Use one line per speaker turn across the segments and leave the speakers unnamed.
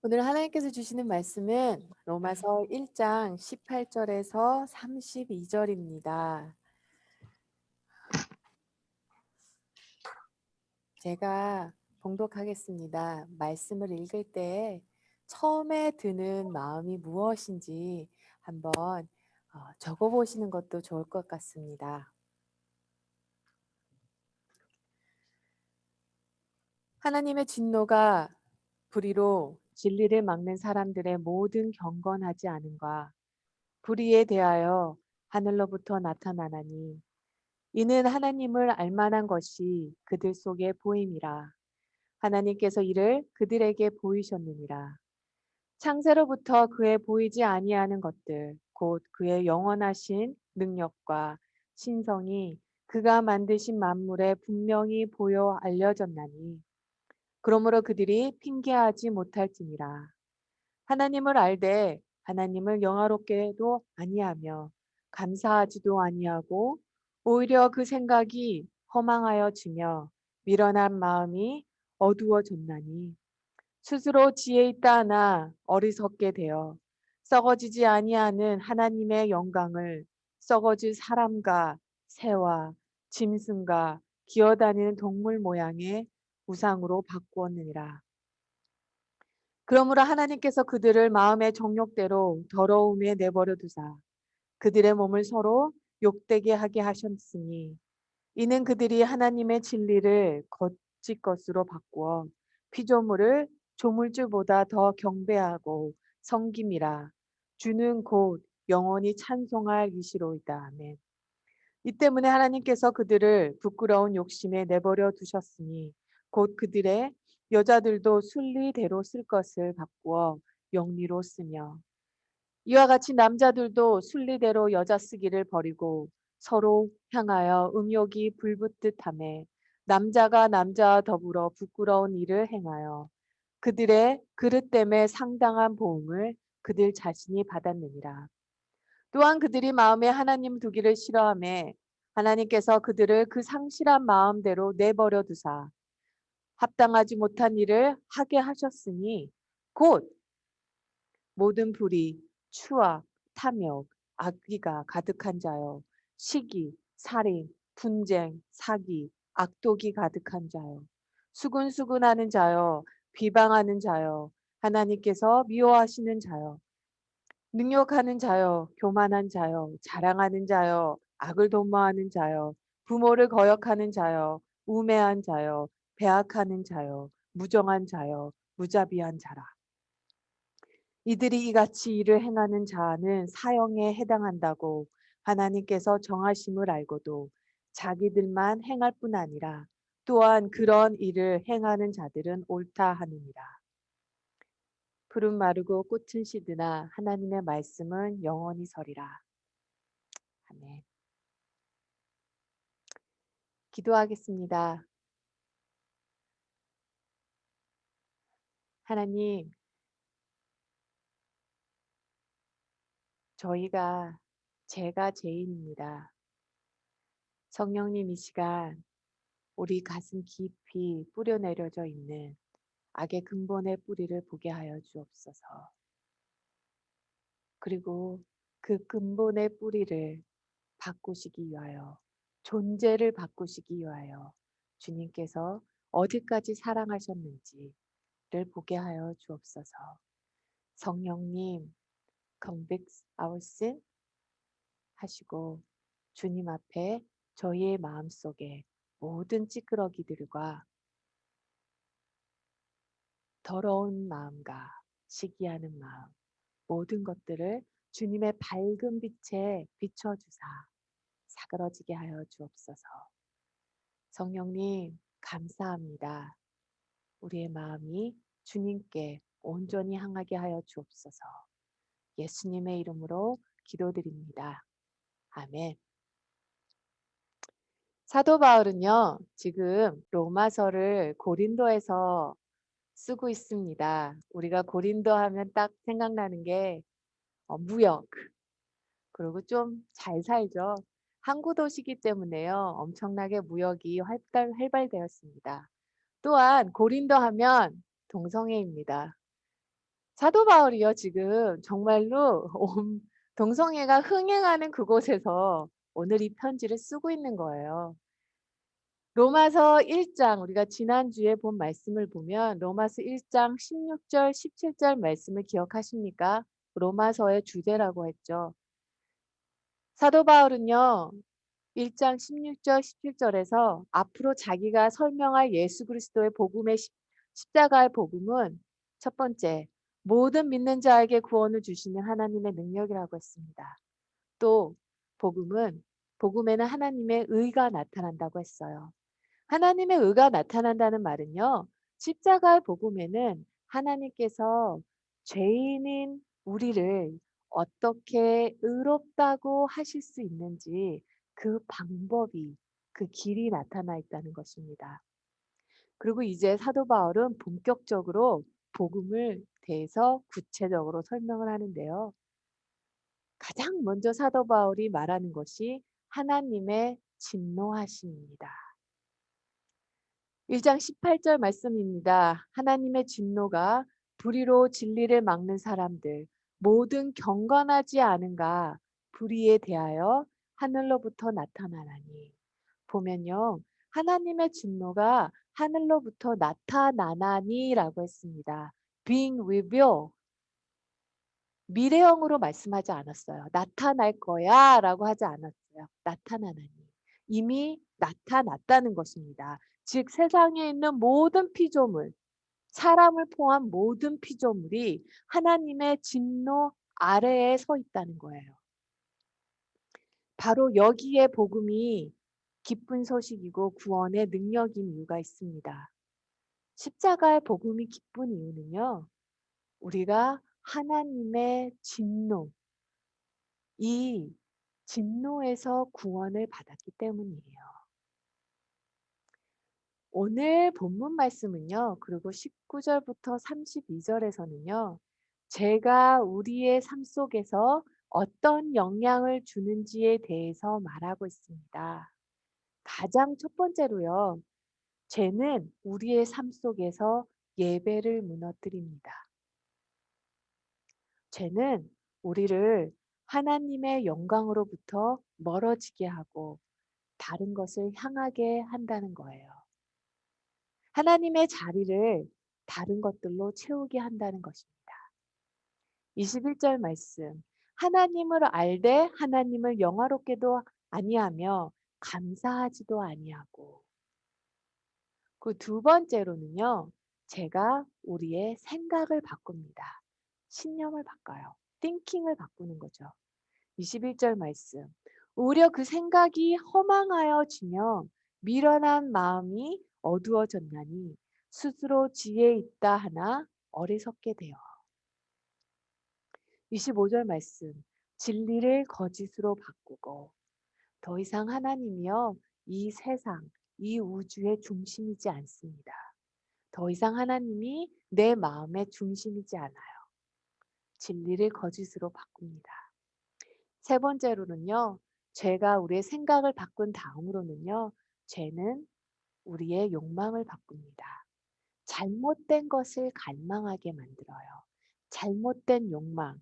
오늘 하나님께서 주시는 말씀은 로마서 1장 18절에서 32절입니다. 제가 봉독하겠습니다. 말씀을 읽을 때 처음에 드는 마음이 무엇인지 한번 적어 보시는 것도 좋을 것 같습니다. 하나님의 진노가 불의로 진리를 막는 사람들의 모든 경건하지 않음과 불의에 대하여 하늘로부터 나타나나니 이는 하나님을 알만한 것이 그들 속에 보임이라. 하나님께서 이를 그들에게 보이셨느니라. 창세로부터 그의 보이지 아니하는 것들, 곧 그의 영원하신 능력과 신성이 그가 만드신 만물에 분명히 보여 알려졌나니, 그러므로 그들이 핑계하지 못할지니라. 하나님을 알되 하나님을 영화롭게도 아니하며 감사하지도 아니하고 오히려 그 생각이 허망하여지며 미련한 마음이 어두워졌나니 스스로 지혜 있다 하나 어리석게 되어 썩어지지 아니하는 하나님의 영광을 썩어질 사람과 새와 짐승과 기어다니는 동물 모양의 우상으로 바꾸었느니라. 그러므로 하나님께서 그들을 마음의 정욕대로 더러움에 내버려 두사 그들의 몸을 서로 욕되게 하게 하셨으니 이는 그들이 하나님의 진리를 거짓 것으로 바꾸어 피조물을 조물주보다 더 경배하고 섬김이라. 주는 곧 영원히 찬송할 이시로이다. 아멘. 이 때문에 하나님께서 그들을 부끄러운 욕심에 내버려 두셨으니 곧 그들의 여자들도 순리대로 쓸 것을 바꾸어 영리로 쓰며 이와 같이 남자들도 순리대로 여자 쓰기를 버리고 서로 향하여 음욕이 불붙듯 하매 남자가 남자와 더불어 부끄러운 일을 행하여 그들의 그릇 때문에 상당한 보응을 그들 자신이 받았느니라. 또한 그들이 마음에 하나님 두기를 싫어하매 하나님께서 그들을 그 상실한 마음대로 내버려 두사 합당하지 못한 일을 하게 하셨으니 곧 모든 불의, 추악, 탐욕, 악의가 가득한 자요. 시기, 살인, 분쟁, 사기, 악독이 가득한 자요. 수군수군하는 자요. 비방하는 자요. 하나님께서 미워하시는 자요. 능욕하는 자요. 교만한 자요. 자랑하는 자요. 악을 도모하는 자요. 부모를 거역하는 자요. 우매한 자요. 배악하는 자요. 무정한 자요. 무자비한 자라. 이들이 이같이 일을 행하는 자는 사형에 해당한다고 하나님께서 정하심을 알고도 자기들만 행할 뿐 아니라 또한 그런 일을 행하는 자들은 옳다 하느니라. 푸른 마르고 꽃은 시드나 하나님의 말씀은 영원히 서리라. 아멘. 기도하겠습니다. 하나님, 제가 죄인입니다. 성령님 이 시간 우리 가슴 깊이 뿌려내려져 있는 악의 근본의 뿌리를 보게 하여 주옵소서. 그리고 그 근본의 뿌리를 바꾸시기 위하여, 존재를 바꾸시기 위하여 주님께서 어디까지 사랑하셨는지를 보게 하여 주옵소서. 성령님, convict our sin 하시고 주님 앞에 저희의 마음속에 모든 찌끄러기들과 더러운 마음과 시기하는 마음, 모든 것들을 주님의 밝은 빛에 비춰주사 사그러지게 하여 주옵소서. 성령님, 감사합니다. 우리의 마음이 주님께 온전히 향하게 하여 주옵소서. 예수님의 이름으로 기도드립니다. 아멘. 사도 바울은요, 지금 로마서를 고린도에서 쓰고 있습니다. 우리가 고린도 하면 딱 생각나는 게 무역, 그리고 좀 잘 살죠. 항구 도시기 때문에요. 엄청나게 무역이 활발되었습니다. 또한 고린도 하면 동성애입니다. 사도 바울이요 지금 정말로 온 동성애가 흥행하는 그곳에서 오늘 이 편지를 쓰고 있는 거예요. 로마서 1장 우리가 지난주에 본 말씀을 보면 로마서 1장 16절 17절 말씀을 기억하십니까? 로마서의 주제라고 했죠. 사도 바울은요. 1장 16절 17 절에서 앞으로 자기가 설명할 예수 그리스도의 복음의 십자가의 복음은 첫 번째 모든 믿는 자에게 구원을 주시는 하나님의 능력이라고 했습니다. 또 복음에는 하나님의 의가 나타난다고 했어요. 하나님의 의가 나타난다는 말은요. 십자가의 복음에는 하나님께서 죄인인 우리를 어떻게 의롭다고 하실 수 있는지 그 방법이 그 길이 나타나 있다는 것입니다. 그리고 이제 사도 바울은 본격적으로 복음을 대해서 구체적으로 설명을 하는데요. 가장 먼저 사도 바울이 말하는 것이 하나님의 진노하심입니다. 1장 18절 말씀입니다. 하나님의 진노가 불의로 진리를 막는 사람들 모든 경건하지 않은가 불의에 대하여 하늘로부터 나타나나니. 보면요. 하나님의 진노가 하늘로부터 나타나나니라고 했습니다. being revealed. 미래형으로 말씀하지 않았어요. "나타날 거야."라고 하지 않았어요. 나타나나니. 이미 나타났다는 것입니다. 즉 세상에 있는 모든 피조물, 사람을 포함한 모든 피조물이 하나님의 진노 아래에 서 있다는 거예요. 바로 여기에 복음이 기쁜 소식이고 구원의 능력인 이유가 있습니다. 십자가의 복음이 기쁜 이유는요. 우리가 하나님의 진노 이 진노에서 구원을 받았기 때문이에요. 오늘 본문 말씀은요. 그리고 19 절부터 32 절에서는요. 제가 우리의 삶 속에서 어떤 영향을 주는지에 대해서 말하고 있습니다. 가장 첫 번째로요. 죄는 우리의 삶 속에서 예배를 무너뜨립니다. 죄는 우리를 하나님의 영광으로부터 멀어지게 하고 다른 것을 향하게 한다는 거예요. 하나님의 자리를 다른 것들로 채우게 한다는 것입니다. 21절 말씀. 하나님을 알되 하나님을 영화롭게도 아니하며 감사하지도 아니하고. 그 두 번째로는요. 제가 우리의 생각을 바꿉니다. 신념을 바꿔요. thinking을 바꾸는 거죠. 21절 말씀. 오히려 그 생각이 허망하여지며 미련한 마음이 어두워졌나니 스스로 지혜 있다 하나 어리석게 되어. 25절 말씀. 진리를 거짓으로 바꾸고 더 이상 하나님이여 이 세상, 이 우주의 중심이지 않습니다. 더 이상 하나님이 내 마음의 중심이지 않아요. 진리를 거짓으로 바꿉니다. 세 번째로는요. 죄가 우리의 생각을 바꾼 다음으로는요. 죄는 우리의 욕망을 바꿉니다. 잘못된 것을 갈망하게 만들어요. 잘못된 욕망,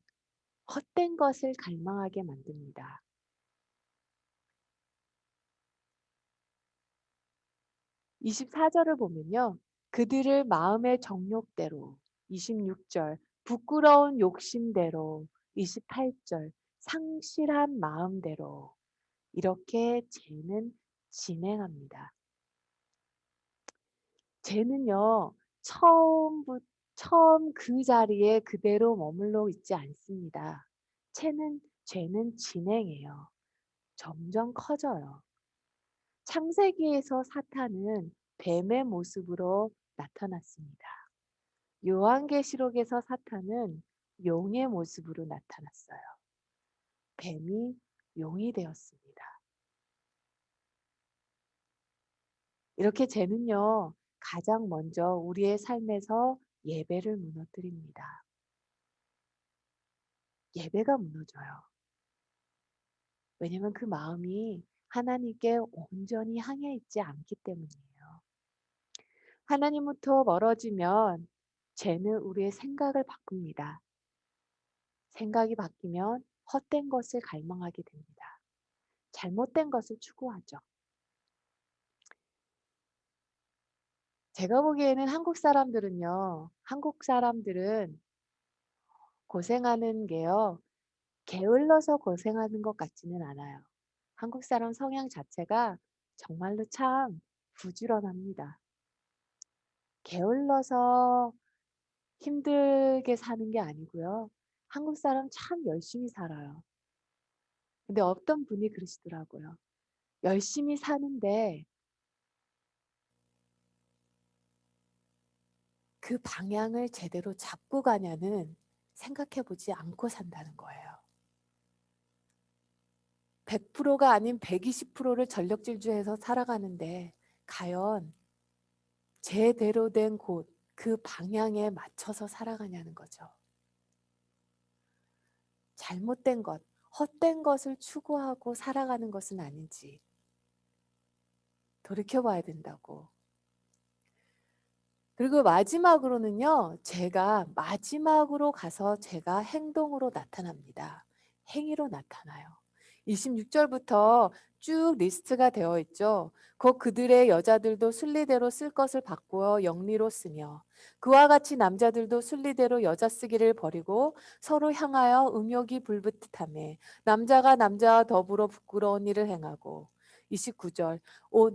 헛된 것을 갈망하게 만듭니다. 24 절을 보면요. 그들을 마음의 정욕대로 26 절, 부끄러운 욕심대로 28 절, 상실한 마음대로 이렇게 죄는 진행합니다. 죄는요. 처음 그 자리에 그대로 머물러 있지 않습니다. 죄는 진행해요. 점점 커져요. 창세기에서 사탄은 뱀의 모습으로 나타났습니다. 요한계시록에서 사탄은 용의 모습으로 나타났어요. 뱀이 용이 되었습니다. 이렇게 죄는요. 가장 먼저 우리의 삶에서 예배를 무너뜨립니다. 예배가 무너져요. 왜냐면 그 마음이 하나님께 온전히 향해 있지 않기 때문이에요. 하나님부터 멀어지면 죄는 우리의 생각을 바꿉니다. 생각이 바뀌면 헛된 것을 갈망하게 됩니다. 잘못된 것을 추구하죠. 제가 보기에는 한국 사람들은 고생하는 게요, 게을러서 고생하는 것 같지는 않아요. 한국 사람 성향 자체가 정말로 참 부지런합니다. 게을러서 힘들게 사는 게 아니고요. 한국 사람 참 열심히 살아요. 근데 어떤 분이 그러시더라고요. 열심히 사는데 그 방향을 제대로 잡고 가냐는 생각해 보지 않고 산다는 거예요. 100%가 아닌 120%를 전력 질주해서 살아가는데 과연 제대로 된 곳, 그 방향에 맞춰서 살아가냐는 거죠. 잘못된 것, 헛된 것을 추구하고 살아가는 것은 아닌지 돌이켜봐야 된다고. 그리고 마지막으로는요, 마지막으로 가서 제가 행동으로 나타납니다. 행위로 나타나요. 26절부터 쭉 리스트가 되어 있죠. 그들의 여자들도 순리대로 쓸 것을 바꾸어 영리로 쓰며 그와 같이 남자들도 순리대로 여자 쓰기를 버리고 서로 향하여 음욕이 불붙듯하며 남자가 남자와 더불어 부끄러운 일을 행하고 29절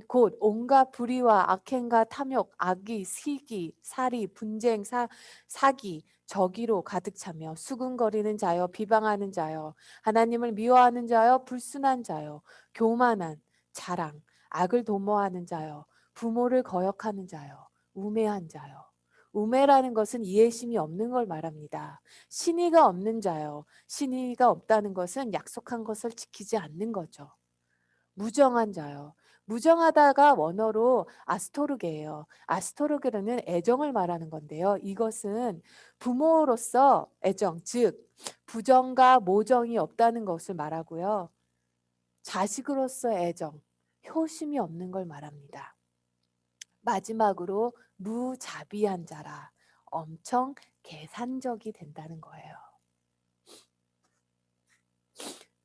곧 온갖 불의와 악행과 탐욕, 악의, 시기, 살이, 분쟁, 사기, 저기로 가득 차며 수군거리는 자여, 비방하는 자여, 하나님을 미워하는 자여, 불순한 자여, 교만한 자랑, 악을 도모하는 자여, 부모를 거역하는 자여, 우매한 자여. 우매라는 것은 이해심이 없는 걸 말합니다. 신의가 없는 자여. 신의가 없다는 것은 약속한 것을 지키지 않는 거죠. 무정한 자요. 무정하다가 원어로 아스토르게예요. 아스토르게는 애정을 말하는 건데요. 이것은 부모로서 애정, 즉 부정과 모정이 없다는 것을 말하고요. 자식으로서 애정, 효심이 없는 걸 말합니다. 마지막으로 무자비한 자라. 엄청 계산적이 된다는 거예요.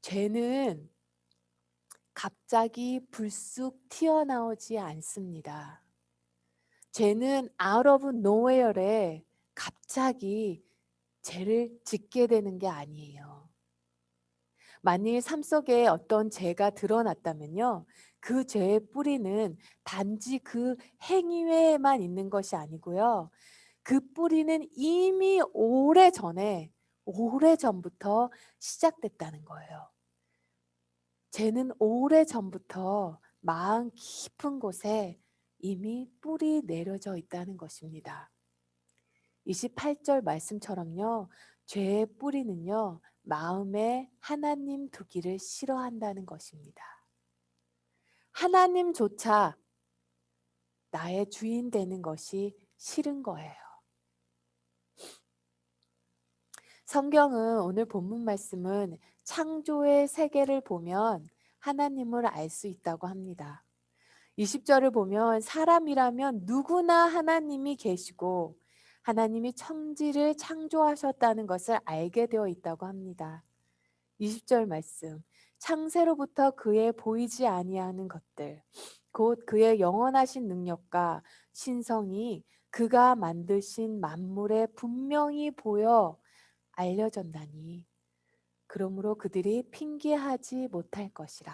죄는 갑자기 불쑥 튀어나오지 않습니다. 죄는 out of nowhere에 갑자기 죄를 짓게 되는 게 아니에요. 만일 삶 속에 어떤 죄가 드러났다면요. 그 죄의 뿌리는 단지 그 행위에만 있는 것이 아니고요. 그 뿌리는 이미 오래전부터 시작됐다는 거예요. 죄는 오래전부터 마음 깊은 곳에 이미 뿌리 내려져 있다는 것입니다. 28절 말씀처럼요. 죄의 뿌리는요. 마음에 하나님 두기를 싫어한다는 것입니다. 하나님조차 나의 주인 되는 것이 싫은 거예요. 성경은 오늘 본문 말씀은 창조의 세계를 보면 하나님을 알 수 있다고 합니다. 20절을 보면 사람이라면 누구나 하나님이 계시고 하나님이 천지를 창조하셨다는 것을 알게 되어 있다고 합니다. 20절 말씀. 창세로부터 그의 보이지 아니하는 것들, 곧 그의 영원하신 능력과 신성이 그가 만드신 만물에 분명히 보여 알려졌나니 그러므로 그들이 핑계하지 못할 것이라.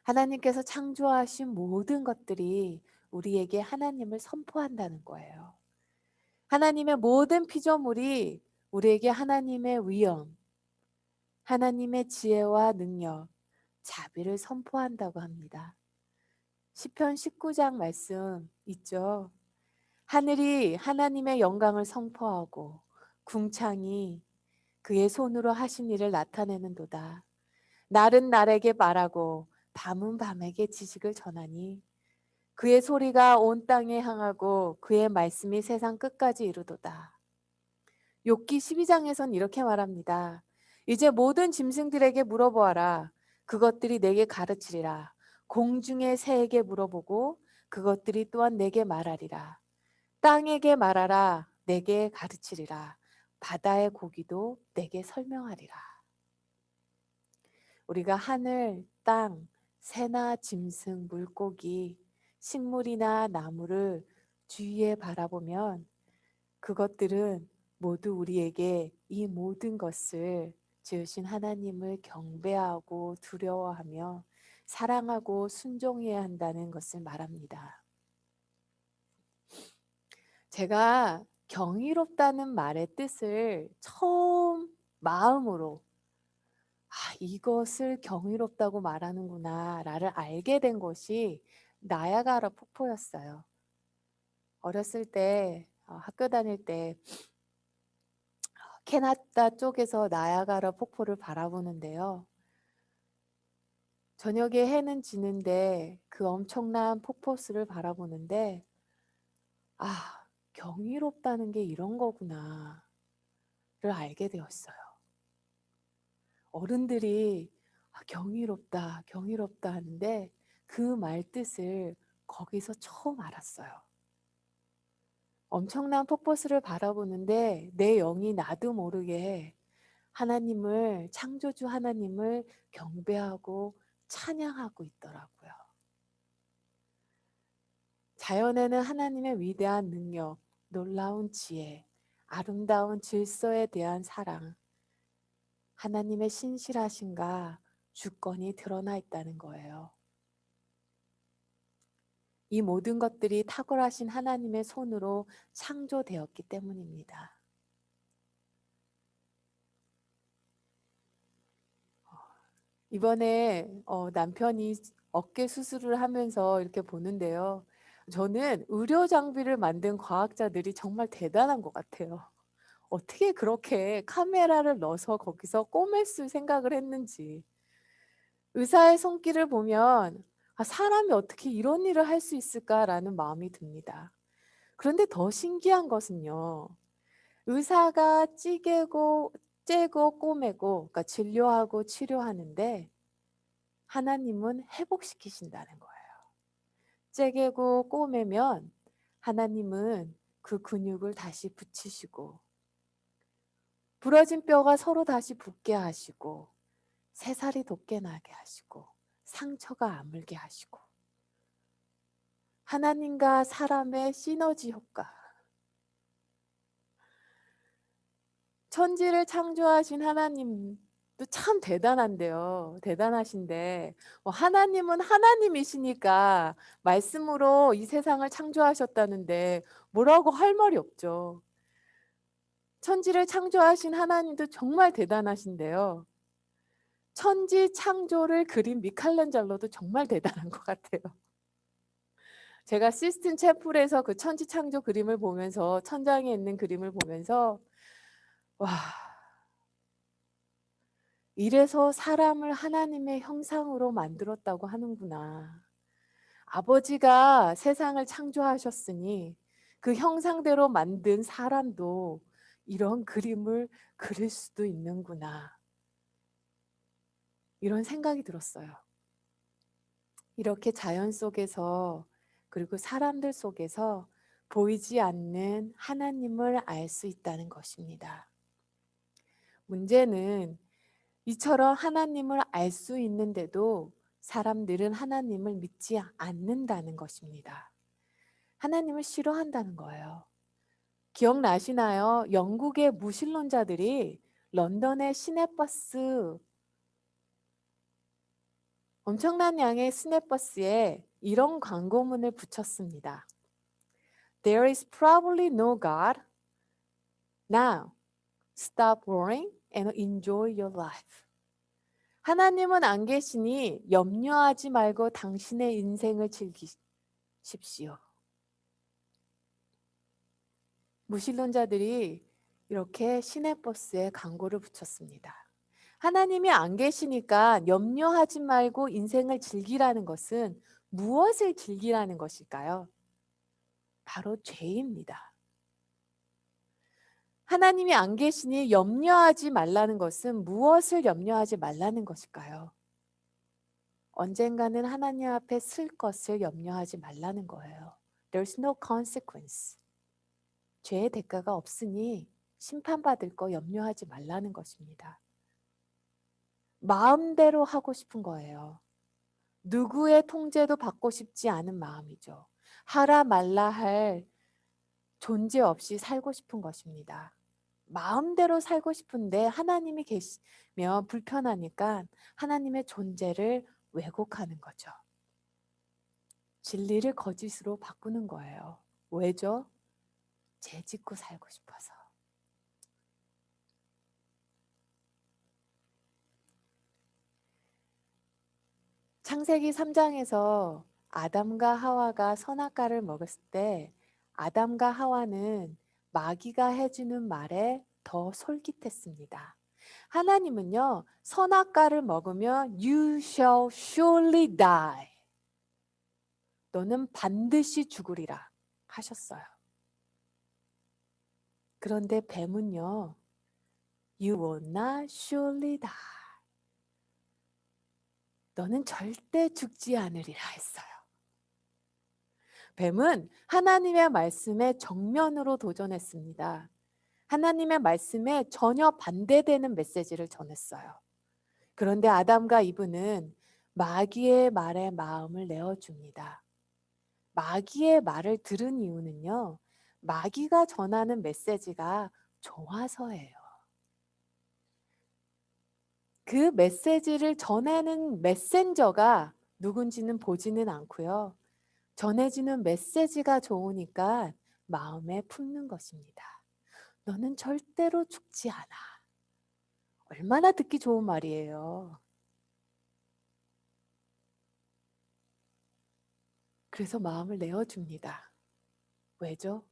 하나님께서 창조하신 모든 것들이 우리에게 하나님을 선포한다는 거예요. 하나님의 모든 피조물이 우리에게 하나님의 위엄, 하나님의 지혜와 능력, 자비를 선포한다고 합니다. 시편 19장 말씀 있죠. 하늘이 하나님의 영광을 선포하고 궁창이 그의 손으로 하신 일을 나타내는도다. 날은 날에게 말하고 밤은 밤에게 지식을 전하니 그의 소리가 온 땅에 향하고 그의 말씀이 세상 끝까지 이르도다. 욥기 12장에선 이렇게 말합니다. 이제 모든 짐승들에게 물어보아라. 그것들이 내게 가르치리라. 공중의 새에게 물어보고 그것들이 또한 내게 말하리라. 땅에게 말하라, 내게 가르치리라. 바다의 고기도 내게 설명하리라. 우리가 하늘, 땅, 새나 짐승, 물고기, 식물이나 나무를 주위에 바라보면 그것들은 모두 우리에게 이 모든 것을 지으신 하나님을 경배하고 두려워하며 사랑하고 순종해야 한다는 것을 말합니다. 제가 경이롭다는 말의 뜻을 처음 마음으로 이것을 경이롭다고 말하는구나 라를 알게 된 것이 나야가라 폭포였어요. 어렸을 때 학교 다닐 때 캐나다 쪽에서 나야가라 폭포를 바라보는데요. 저녁에 해는 지는데 그 엄청난 폭포수를 바라보는데 경이롭다는 게 이런 거구나를 알게 되었어요. 어른들이 경이롭다, 경이롭다 하는데 그 말뜻을 거기서 처음 알았어요. 엄청난 폭포수를 바라보는데 내 영이 나도 모르게 하나님을, 창조주 하나님을 경배하고 찬양하고 있더라고요. 자연에는 하나님의 위대한 능력, 놀라운 지혜, 아름다운 질서에 대한 사랑, 하나님의 신실하심과 주권이 드러나 있다는 거예요. 이 모든 것들이 탁월하신 하나님의 손으로 창조되었기 때문입니다. 이번에 남편이 어깨 수술을 하면서 이렇게 보는데요. 저는 의료 장비를 만든 과학자들이 정말 대단한 것 같아요. 어떻게 그렇게 카메라를 넣어서 거기서 꼬맸을 생각을 했는지. 의사의 손길을 보면 사람이 어떻게 이런 일을 할 수 있을까라는 마음이 듭니다. 그런데 더 신기한 것은요. 의사가 째고 꼬매고 그러니까 진료하고 치료하는데 하나님은 회복시키신다는 거예요. 째고 꼬매면 하나님은 그 근육을 다시 붙이시고 부러진 뼈가 서로 다시 붙게 하시고 새살이 돋게 나게 하시고 상처가 아물게 하시고 하나님과 사람의 시너지 효과. 천지를 창조하신 하나님도 참 대단한데요. 대단하신데 하나님은 하나님이시니까 말씀으로 이 세상을 창조하셨다는데 뭐라고 할 말이 없죠. 천지를 창조하신 하나님도 정말 대단하신데요. 천지 창조를 그린 미켈란젤로도 정말 대단한 것 같아요. 제가 시스틴 채플에서 그 천지 창조 그림을 보면서 천장에 있는 그림을 보면서 와, 이래서 사람을 하나님의 형상으로 만들었다고 하는구나. 아버지가 세상을 창조하셨으니 그 형상대로 만든 사람도 이런 그림을 그릴 수도 있는구나. 이런 생각이 들었어요. 이렇게 자연 속에서 그리고 사람들 속에서 보이지 않는 하나님을 알 수 있다는 것입니다. 문제는 이처럼 하나님을 알 수 있는데도 사람들은 하나님을 믿지 않는다는 것입니다. 하나님을 싫어한다는 거예요. 기억나시나요? 영국의 무신론자들이 런던의 시내버스 엄청난 양의 시내버스에 이런 광고문을 붙였습니다. There is probably no God. Now, stop worrying and enjoy your life. 하나님은 안 계시니 염려하지 말고 당신의 인생을 즐기십시오. 무신론자들이 이렇게 시내버스에 광고를 붙였습니다. 하나님이 안 계시니까 염려하지 말고 인생을 즐기라는 것은 무엇을 즐기라는 것일까요? 바로 죄입니다. 하나님이 안 계시니 염려하지 말라는 것은 무엇을 염려하지 말라는 것일까요? 언젠가는 하나님 앞에 쓸 것을 염려하지 말라는 거예요. There's no consequence. 죄의 대가가 없으니 심판받을 거 염려하지 말라는 것입니다. 마음대로 하고 싶은 거예요. 누구의 통제도 받고 싶지 않은 마음이죠. 하라 말라 할 존재 없이 살고 싶은 것입니다. 마음대로 살고 싶은데 하나님이 계시면 불편하니까 하나님의 존재를 왜곡하는 거죠. 진리를 거짓으로 바꾸는 거예요. 왜죠? 죄 짓고 살고 싶어서. 창세기 3장에서 아담과 하와가 선악과를 먹었을 때 아담과 하와는 마귀가 해주는 말에 더 솔깃했습니다. 하나님은요, 선악과를 먹으면 You shall surely die. 너는 반드시 죽으리라 하셨어요. 그런데 뱀은요, You will not surely die. 너는 절대 죽지 않으리라 했어요. 뱀은 하나님의 말씀에 정면으로 도전했습니다. 하나님의 말씀에 전혀 반대되는 메시지를 전했어요. 그런데 아담과 이브는 마귀의 말에 마음을 내어줍니다. 마귀의 말을 들은 이유는요, 마귀가 전하는 메시지가 좋아서예요. 그 메시지를 전하는 메신저가 누군지는 보지는 않고요. 전해지는 메시지가 좋으니까 마음에 품는 것입니다. 너는 절대로 죽지 않아. 얼마나 듣기 좋은 말이에요. 그래서 마음을 내어줍니다. 왜죠?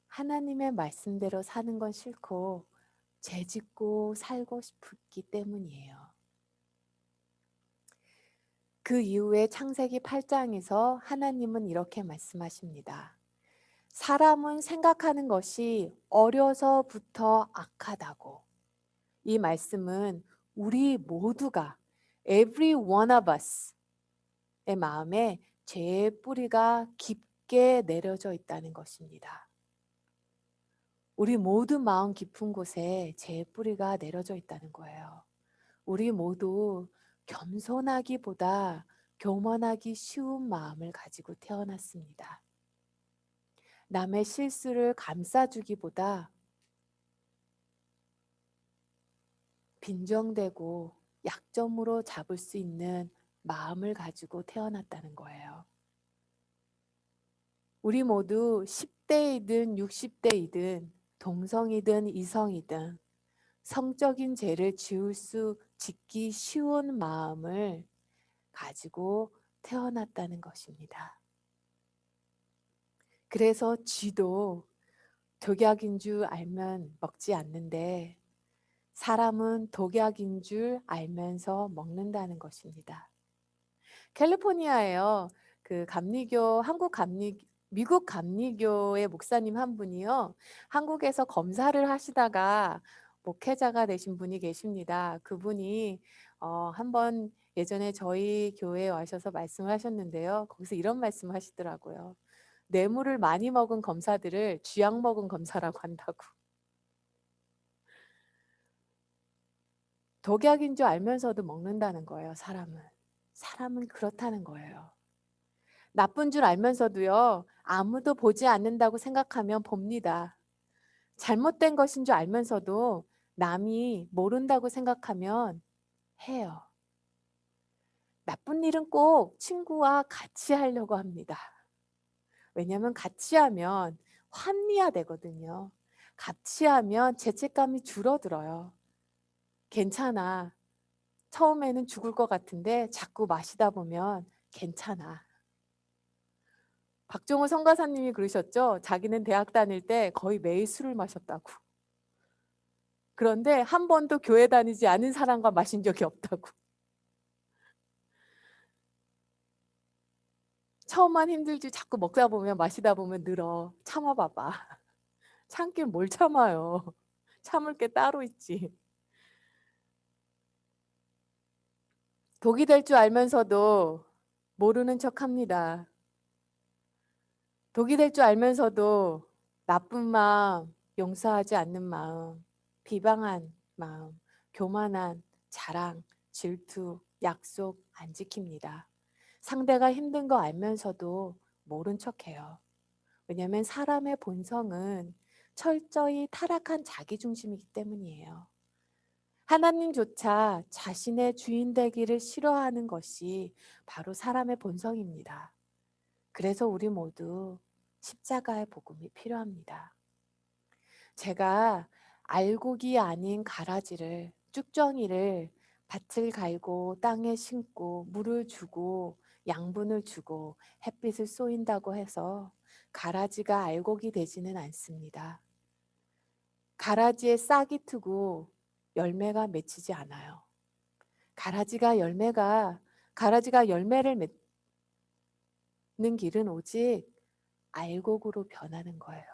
하나님의 말씀대로 사는 건 싫고 죄짓고 살고 싶기 때문이에요. 그 이후에 창세기 8장에서 하나님은 이렇게 말씀하십니다. 사람은 생각하는 것이 어려서부터 악하다고. 이 말씀은 우리 모두가 every one of us의 마음에 죄의 뿌리가 깊게 내려져 있다는 것입니다. 우리 모두 마음 깊은 곳에 죄의 뿌리가 내려져 있다는 거예요. 우리 모두 겸손하기보다 교만하기 쉬운 마음을 가지고 태어났습니다. 남의 실수를 감싸주기보다 빈정대고 약점으로 잡을 수 있는 마음을 가지고 태어났다는 거예요. 우리 모두 10대이든 60대이든 동성이든 이성이든 성적인 죄를 짓기 쉬운 마음을 가지고 태어났다는 것입니다. 그래서 쥐도 독약인 줄 알면 먹지 않는데 사람은 독약인 줄 알면서 먹는다는 것입니다. 캘리포니아에요. 미국 감리교의 목사님 한 분이요. 한국에서 검사를 하시다가 목회자가 되신 분이 계십니다. 그분이 한번 예전에 저희 교회에 와셔서 말씀을 하셨는데요. 거기서 이런 말씀을 하시더라고요. 뇌물을 많이 먹은 검사들을 쥐약 먹은 검사라고 한다고. 독약인 줄 알면서도 먹는다는 거예요, 사람은. 사람은 그렇다는 거예요. 나쁜 줄 알면서도요, 아무도 보지 않는다고 생각하면 봅니다. 잘못된 것인 줄 알면서도 남이 모른다고 생각하면 해요. 나쁜 일은 꼭 친구와 같이 하려고 합니다. 왜냐하면 같이 하면 합리화되거든요. 같이 하면 죄책감이 줄어들어요. 괜찮아. 처음에는 죽을 것 같은데 자꾸 마시다 보면 괜찮아. 박종호 선가사님이 그러셨죠. 자기는 대학 다닐 때 거의 매일 술을 마셨다고. 그런데 한 번도 교회 다니지 않은 사람과 마신 적이 없다고. 처음만 힘들지 자꾸 먹다 보면 마시다 보면 늘어. 참아봐봐. 참긴 뭘 참아요. 참을 게 따로 있지. 독이 될 줄 알면서도 모르는 척합니다. 독이 될 줄 알면서도 나쁜 마음, 용서하지 않는 마음, 비방한 마음, 교만한 자랑, 질투, 약속 안 지킵니다. 상대가 힘든 거 알면서도 모른 척해요. 왜냐하면 사람의 본성은 철저히 타락한 자기중심이기 때문이에요. 하나님조차 자신의 주인 되기를 싫어하는 것이 바로 사람의 본성입니다. 그래서 우리 모두 십자가의 복음이 필요합니다. 제가 알곡이 아닌 가라지를, 쭉정이를 밭을 갈고 땅에 심고 물을 주고 양분을 주고 햇빛을 쏘인다고 해서 가라지가 알곡이 되지는 않습니다. 가라지에 싹이 트고 열매가 맺히지 않아요. 가라지가 열매를 맺는 길은 오직 알곡으로 변하는 거예요.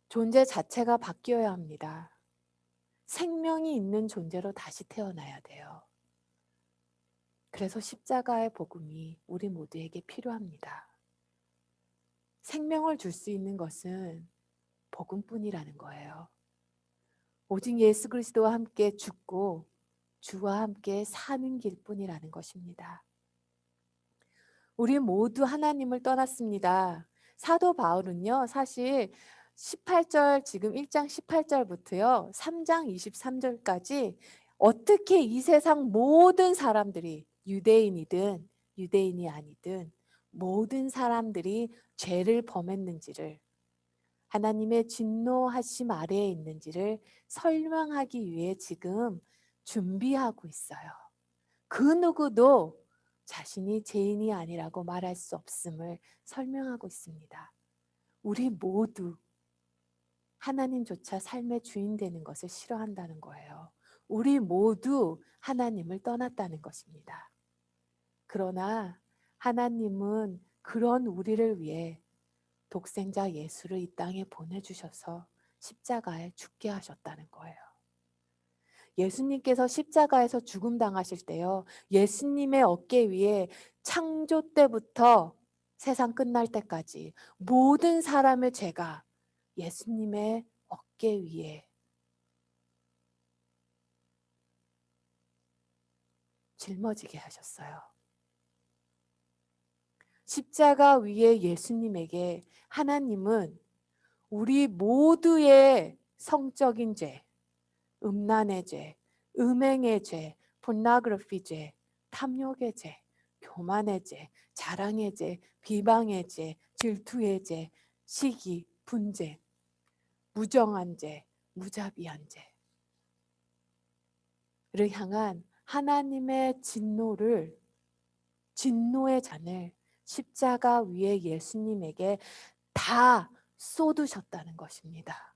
존재 자체가 바뀌어야 합니다. 생명이 있는 존재로 다시 태어나야 돼요. 그래서 십자가의 복음이 우리 모두에게 필요합니다. 생명을 줄 수 있는 것은 복음뿐이라는 거예요. 오직 예수 그리스도와 함께 죽고 주와 함께 사는 길뿐이라는 것입니다. 우리 모두 하나님을 떠났습니다. 사도 바울은요, 사실 18절, 지금 1장 18절부터요, 3장 23절까지 어떻게 이 세상 모든 사람들이 유대인이든 유대인이 아니든 모든 사람들이 죄를 범했는지를, 하나님의 진노하심 아래에 있는지를 설명하기 위해 지금 준비하고 있어요. 그 누구도 자신이 죄인이 아니라고 말할 수 없음을 설명하고 있습니다. 우리 모두 하나님조차 삶의 주인 되는 것을 싫어한다는 거예요. 우리 모두 하나님을 떠났다는 것입니다. 그러나 하나님은 그런 우리를 위해 독생자 예수를 이 땅에 보내주셔서 십자가에 죽게 하셨다는 거예요. 예수님께서 십자가에서 죽음 당하실 때요, 예수님의 어깨 위에 창조 때부터 세상 끝날 때까지 모든 사람의 죄가 예수님의 어깨 위에 짊어지게 하셨어요. 십자가 위에 예수님에게 하나님은 우리 모두의 성적인 죄, 음란의 죄, 음행의 죄, 포르노그래피 죄, 탐욕의 죄, 교만의 죄, 자랑의 죄, 비방의 죄, 질투의 죄, 시기, 분쟁, 무정한 죄, 무자비한 죄를 향한 하나님의 진노의 잔을 십자가 위에 예수님에게 다 쏟으셨다는 것입니다.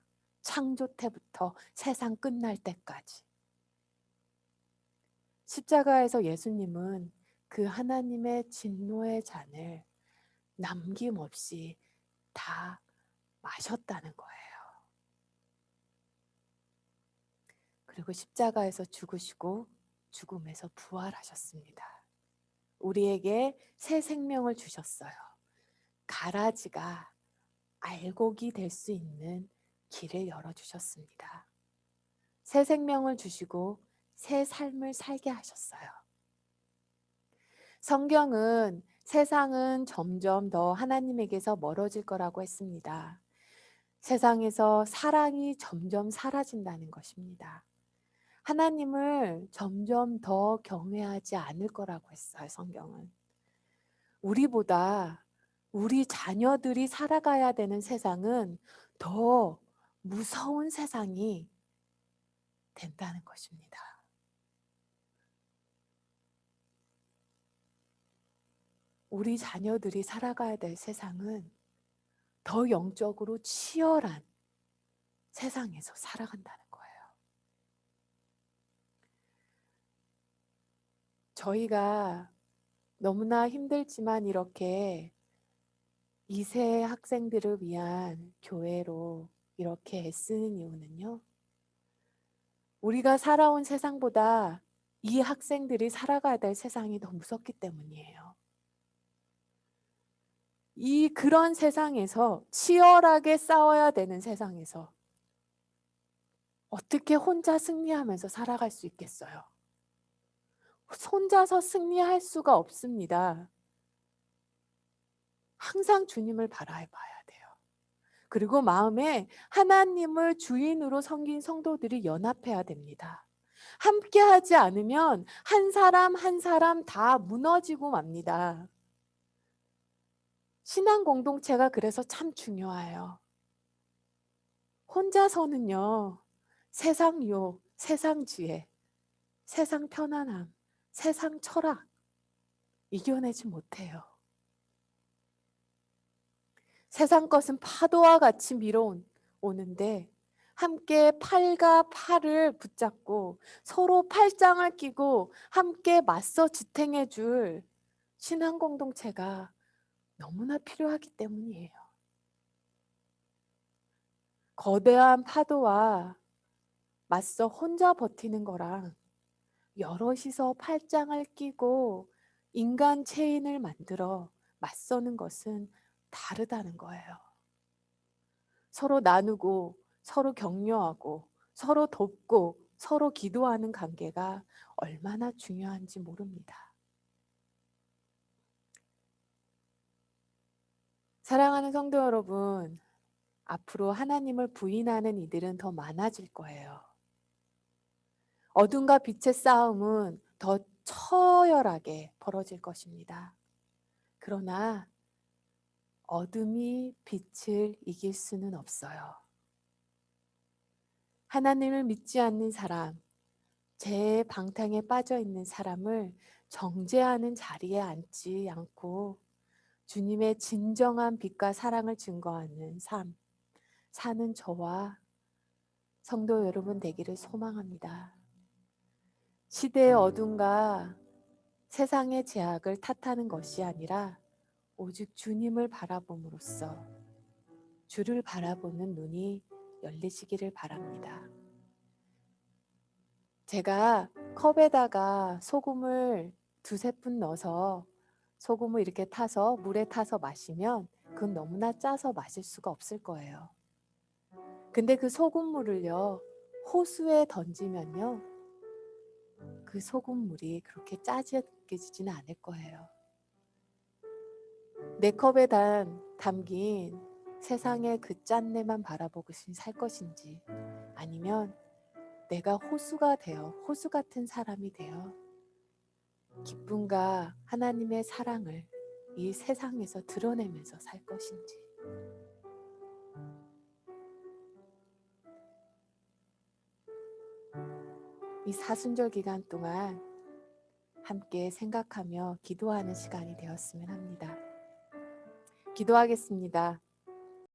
창조 때부터 세상 끝날 때까지. 십자가에서 예수님은 그 하나님의 진노의 잔을 남김없이 다 마셨다는 거예요. 그리고 십자가에서 죽으시고 죽음에서 부활하셨습니다. 우리에게 새 생명을 주셨어요. 가라지가 알곡이 될 수 있는 길을 열어주셨습니다. 새 생명을 주시고 새 삶을 살게 하셨어요. 성경은 세상은 점점 더 하나님에게서 멀어질 거라고 했습니다. 세상에서 사랑이 점점 사라진다는 것입니다. 하나님을 점점 더 경외하지 않을 거라고 했어요, 성경은. 우리보다 우리 자녀들이 살아가야 되는 세상은 더 무서운 세상이 된다는 것입니다. 우리 자녀들이 살아가야 될 세상은 더 영적으로 치열한 세상에서 살아간다는 거예요. 저희가 너무나 힘들지만 이렇게 2세 학생들을 위한 교회로 이렇게 애쓰는 이유는요, 우리가 살아온 세상보다 이 학생들이 살아가야 될 세상이 더 무섭기 때문이에요. 그런 세상에서 치열하게 싸워야 되는 세상에서 어떻게 혼자 승리하면서 살아갈 수 있겠어요? 혼자서 승리할 수가 없습니다. 항상 주님을 바라봐야 돼요. 그리고 마음에 하나님을 주인으로 섬긴 성도들이 연합해야 됩니다. 함께 하지 않으면 한 사람 한 사람 다 무너지고 맙니다. 신앙 공동체가 그래서 참 중요해요. 혼자서는요, 세상 유혹, 세상 지혜, 세상 편안함, 세상 철학 이겨내지 못해요. 세상 것은 파도와 같이 밀어오는데 함께 팔과 팔을 붙잡고 서로 팔짱을 끼고 함께 맞서 지탱해 줄 신앙 공동체가 너무나 필요하기 때문이에요. 거대한 파도와 맞서 혼자 버티는 거랑 여럿이서 팔짱을 끼고 인간 체인을 만들어 맞서는 것은 다르다는 거예요. 서로 나누고 서로 격려하고 서로 돕고 서로 기도하는 관계가 얼마나 중요한지 모릅니다. 사랑하는 성도 여러분, 앞으로 하나님을 부인하는 이들은 더 많아질 거예요. 어둠과 빛의 싸움은 더 처열하게 벌어질 것입니다. 그러나 어둠이 빛을 이길 수는 없어요. 하나님을 믿지 않는 사람, 죄의 방탕에 빠져 있는 사람을 정죄하는 자리에 앉지 않고 주님의 진정한 빛과 사랑을 증거하는 삶, 사는 저와 성도 여러분 되기를 소망합니다. 시대의 어둠과 세상의 제약을 탓하는 것이 아니라 오직 주님을 바라봄으로써 주를 바라보는 눈이 열리시기를 바랍니다. 제가 컵에다가 소금을 두세 푼 넣어서 소금을 이렇게 타서 물에 타서 마시면 그건 너무나 짜서 마실 수가 없을 거예요. 근데 그 소금물을요, 호수에 던지면요, 그 소금물이 그렇게 짜게 느껴지지는 않을 거예요. 내 컵에 담긴 세상의 그 짠내만 바라보고 살 것인지, 아니면 내가 호수가 되어 호수 같은 사람이 되어 기쁨과 하나님의 사랑을 이 세상에서 드러내면서 살 것인지. 이 사순절 기간 동안 함께 생각하며 기도하는 시간이 되었으면 합니다. 기도하겠습니다.